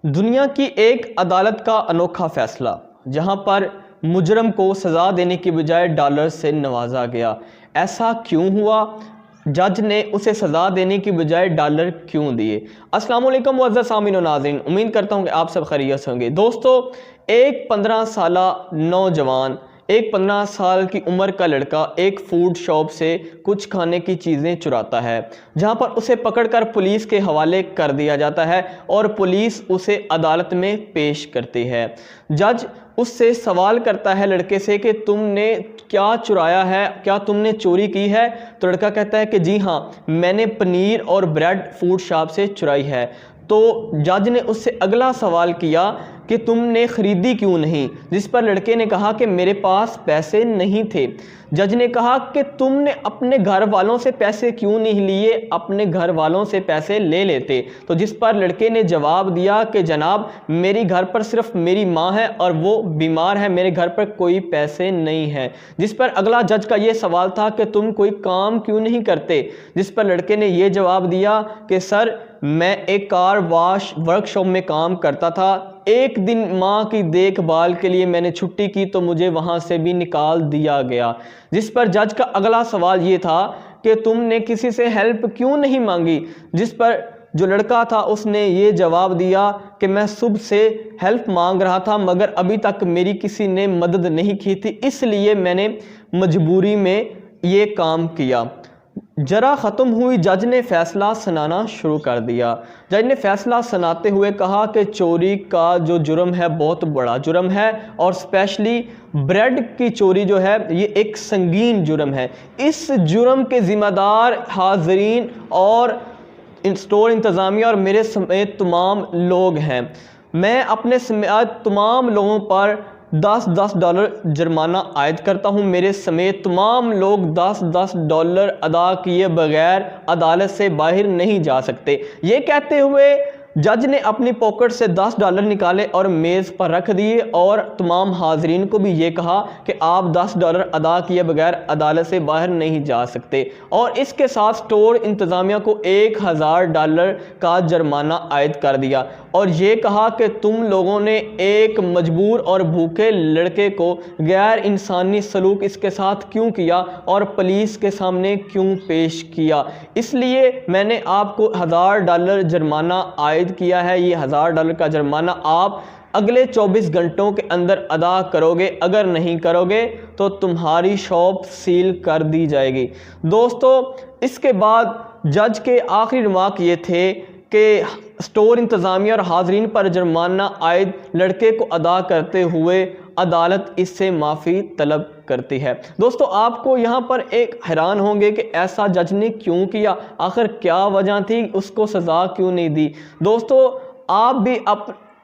दुनिया की एक अदालत का अनोखा फैसला, जहां पर मुजरम को सज़ा देने की बजाय डॉलर से नवाजा गया। ऐसा क्यों हुआ? जज ने उसे सज़ा देने की बजाय डॉलर क्यों दिए? अस्सलाम वालेकुम मुअज़्ज़ज़ सामीन व नाज़रीन, उम्मीद करता हूं कि आप सब खैरियत से होंगे। दोस्तों, एक 15 साला नौजवान, एक 15 साल की उम्र का लड़का एक फूड शॉप से कुछ खाने की चीज़ें चुराता है, जहां पर उसे पकड़कर पुलिस के हवाले कर दिया जाता है और पुलिस उसे अदालत में पेश करती है। जज उससे सवाल करता है लड़के से कि तुमने क्या चुराया है, क्या तुमने चोरी की है? तो लड़का कहता है कि जी हाँ, मैंने पनीर और ब्रेड फूड शॉप से चुराई है। तो जज ने उससे अगला सवाल किया कि तुमने खरीदी क्यों नहीं, जिस पर लड़के ने कहा कि मेरे पास पैसे नहीं थे। जज ने कहा कि तुमने अपने घर वालों से पैसे क्यों नहीं लिए, अपने घर वालों से पैसे ले लेते। तो जिस पर लड़के ने जवाब दिया कि जनाब, मेरी घर पर सिर्फ मेरी माँ है और वो बीमार है, मेरे घर पर कोई पैसे नहीं है। जिस पर अगला जज का ये सवाल था कि तुम कोई काम क्यों नहीं करते, जिस पर लड़के ने ये जवाब दिया कि सर, मैं एक कार वॉश वर्कशॉप में काम करता था। एक दिन माँ की देखभाल के लिए मैंने छुट्टी की तो मुझे वहाँ से भी निकाल दिया गया। जिस पर जज का अगला सवाल ये था कि तुमने किसी से हेल्प क्यों नहीं मांगी, जिस पर जो लड़का था उसने ये जवाब दिया कि मैं सुबह से हेल्प मांग रहा था मगर अभी तक मेरी किसी ने मदद नहीं की थी, इसलिए मैंने मजबूरी में ये काम किया। जरा ख़त्म हुई, जज ने फैसला सुनाना शुरू कर दिया। जज ने फैसला सुनाते हुए कहा कि चोरी का जो जुर्म है बहुत बड़ा जुर्म है और स्पेशली ब्रेड की चोरी जो है ये एक संगीन जुर्म है। इस जुर्म के ज़िम्मेदार हाज़रीन और स्टोर इंतज़ामिया और मेरे समेत तमाम लोग हैं। मैं अपने समेत तमाम लोगों पर $10 जुर्माना आयद करता हूं। मेरे समेत तमाम लोग $10 अदा किए बगैर अदालत से बाहर नहीं जा सकते। ये कहते हुए जज ने अपनी पॉकेट से $10 निकाले और मेज़ पर रख दिए और तमाम हाजरीन को भी ये कहा कि आप $10 अदा किए बगैर अदालत से बाहर नहीं जा सकते और इसके साथ स्टोर इंतज़ामिया को $1000 का जुर्माना आयद कर दिया और ये कहा कि तुम लोगों ने एक मजबूर और भूखे लड़के को गैर इंसानी सलूक इसके साथ क्यों किया और पुलिस के सामने क्यों पेश किया, इसलिए मैंने आपको $1000 जुर्माना आयद किया है। ये $1000 का जुर्माना आप अगले 24 घंटों के अंदर अदा करोगे, अगर नहीं करोगे तो तुम्हारी शॉप सील कर दी जाएगी। दोस्तों, इसके बाद जज के आखिरी रिमार्क ये थे कि स्टोर इंतज़ामिया और हाजरीन पर जुर्माना आयद लड़के को अदा करते हुए अदालत इससे माफ़ी तलब करती है। दोस्तों, आपको यहाँ पर एक हैरान होंगे कि ऐसा जज ने क्यों किया, आखिर क्या वजह थी, उसको सज़ा क्यों नहीं दी। दोस्तों, आप भी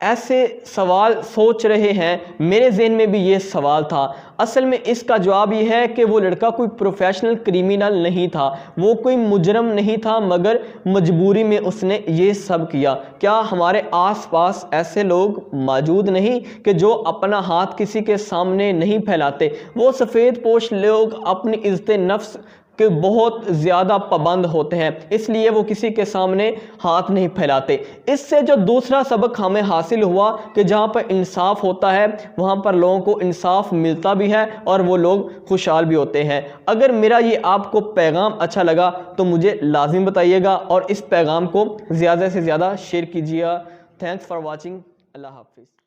ऐसे सवाल सोच रहे हैं, मेरे ज़हन में भी ये सवाल था। असल में इसका जवाब ये है कि वो लड़का कोई प्रोफेशनल क्रिमिनल नहीं था, वो कोई मुजरम नहीं था, मगर मजबूरी में उसने ये सब किया। क्या हमारे आसपास ऐसे लोग मौजूद नहीं कि जो अपना हाथ किसी के सामने नहीं फैलाते? वो सफ़ेद पोश लोग अपनी इज़्ज़त नफ्स कि बहुत ज़्यादा पाबंद होते हैं, इसलिए वो किसी के सामने हाथ नहीं फैलाते। इससे जो दूसरा सबक हमें हासिल हुआ कि जहाँ पर इंसाफ होता है वहाँ पर लोगों को इंसाफ मिलता भी है और वो लोग खुशहाल भी होते हैं। अगर मेरा ये आपको पैगाम अच्छा लगा तो मुझे लाजिम बताइएगा और इस पैगाम को ज़्यादा से ज़्यादा शेयर कीजिएगा। Thanks for watching. अल्लाह हाफिज़।